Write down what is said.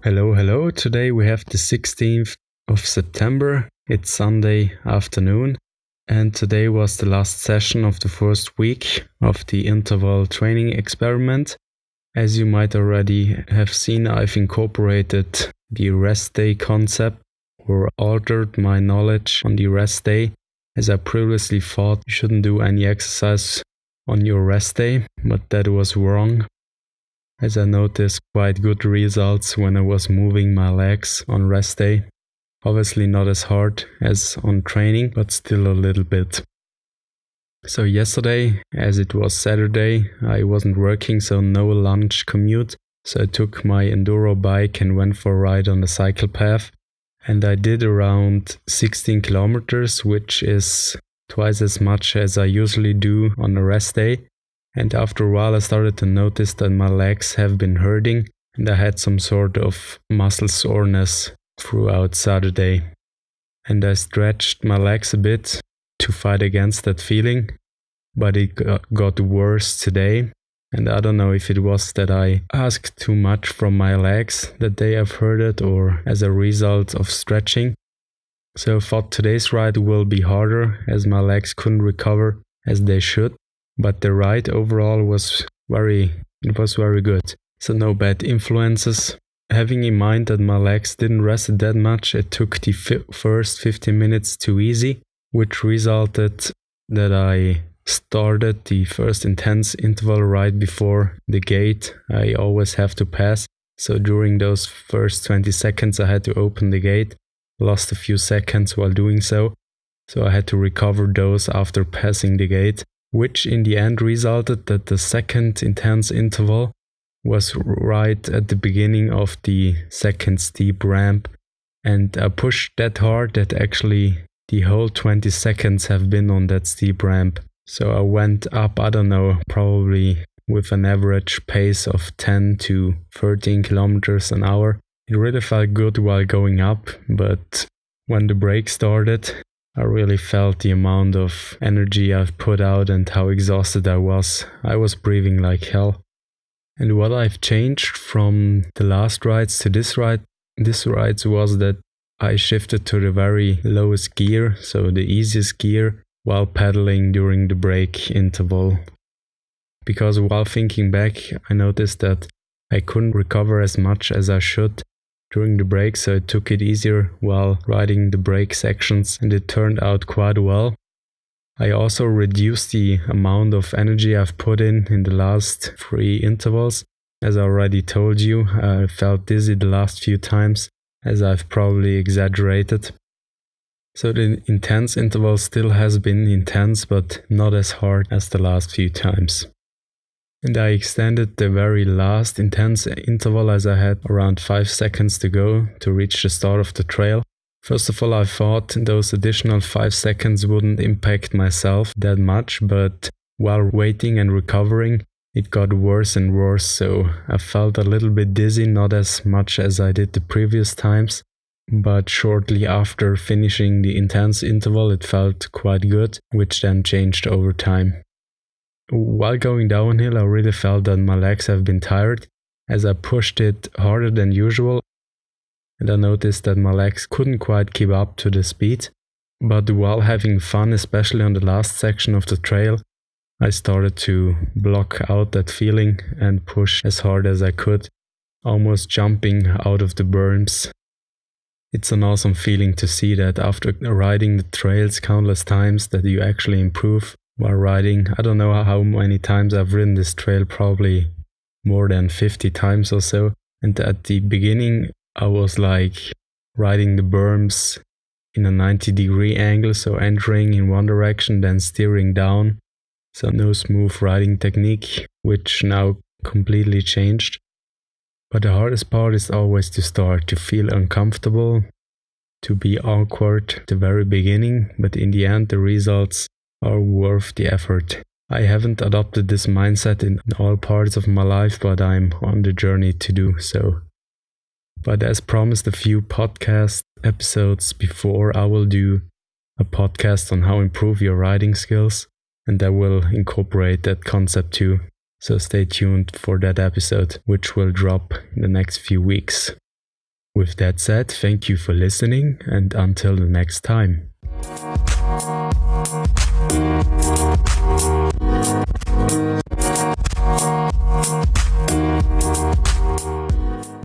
Hello. Today we have the 16th of September. It's Sunday afternoon, and today was the last session of the first week of the interval training experiment. As you might already have seen, I've incorporated the rest day concept or altered my knowledge on the rest day, as I previously thought you shouldn't do any exercise on your rest day, but that was wrong, as I noticed quite good results when I was moving my legs on rest day. Obviously not as hard as on training, but still a little bit. So yesterday, as it was Saturday, I wasn't working, so no lunch commute. So I took my enduro bike and went for a ride on the cycle path. And I did around 16 kilometers, which is twice as much as I usually do on a rest day. And after a while I started to notice that my legs have been hurting and I had some sort of muscle soreness throughout Saturday. And I stretched my legs a bit to fight against that feeling, but it got worse today. And I don't know if it was that I asked too much from my legs that day I've heard it, or as a result of stretching. So I thought today's ride will be harder, as my legs couldn't recover as they should. But the ride overall was very good. So no bad influences. Having in mind that my legs didn't rest that much, it took the first 15 minutes too easy, which resulted that I started the first intense interval right before the gate I always have to pass. So during those first 20 seconds I had to open the gate, lost a few seconds while doing so. So I had to recover those after passing the gate, which in the end resulted that the second intense interval was right at the beginning of the second steep ramp. And I pushed that hard that actually the whole 20 seconds have been on that steep ramp. So I went up, probably with an average pace of 10 to 13 kilometers an hour. It really felt good while going up, but when the break started, I really felt the amount of energy I've put out and how exhausted I was. I was breathing like hell. And what I've changed from the last rides to this ride was that I shifted to the very lowest gear, so the easiest gear, while pedaling during the break interval. Because while thinking back, I noticed that I couldn't recover as much as I should during the break, so I took it easier while riding the break sections, and it turned out quite well. I also reduced the amount of energy I've put in the last 3 intervals. As I already told you, I felt dizzy the last few times, as I've probably exaggerated. So the intense interval still has been intense, but not as hard as the last few times. And I extended the very last intense interval as I had around 5 seconds to go to reach the start of the trail. First of all, I thought those additional 5 seconds wouldn't impact myself that much, but while waiting and recovering, it got worse and worse. So I felt a little bit dizzy, not as much as I did the previous times. But shortly after finishing the intense interval, it felt quite good, which then changed over time. While going downhill, I really felt that my legs have been tired, as I pushed it harder than usual, and I noticed that my legs couldn't quite keep up to the speed. But while having fun, especially on the last section of the trail, I started to block out that feeling and push as hard as I could, almost jumping out of the berms. It's an awesome feeling to see that after riding the trails countless times that you actually improve while riding. I don't know how many times I've ridden this trail, probably more than 50 times or so. And at the beginning, I was like riding the berms in a 90-degree angle, so entering in one direction, then steering down. So no smooth riding technique, which now completely changed. But the hardest part is always to start, to feel uncomfortable, to be awkward at the very beginning, but in the end the results are worth the effort. I haven't adopted this mindset in all parts of my life, but I'm on the journey to do so. But as promised a few podcast episodes before, I will do a podcast on how to improve your riding skills, and I will incorporate that concept too. So stay tuned for that episode, which will drop in the next few weeks. With that said, thank you for listening, and until the next time.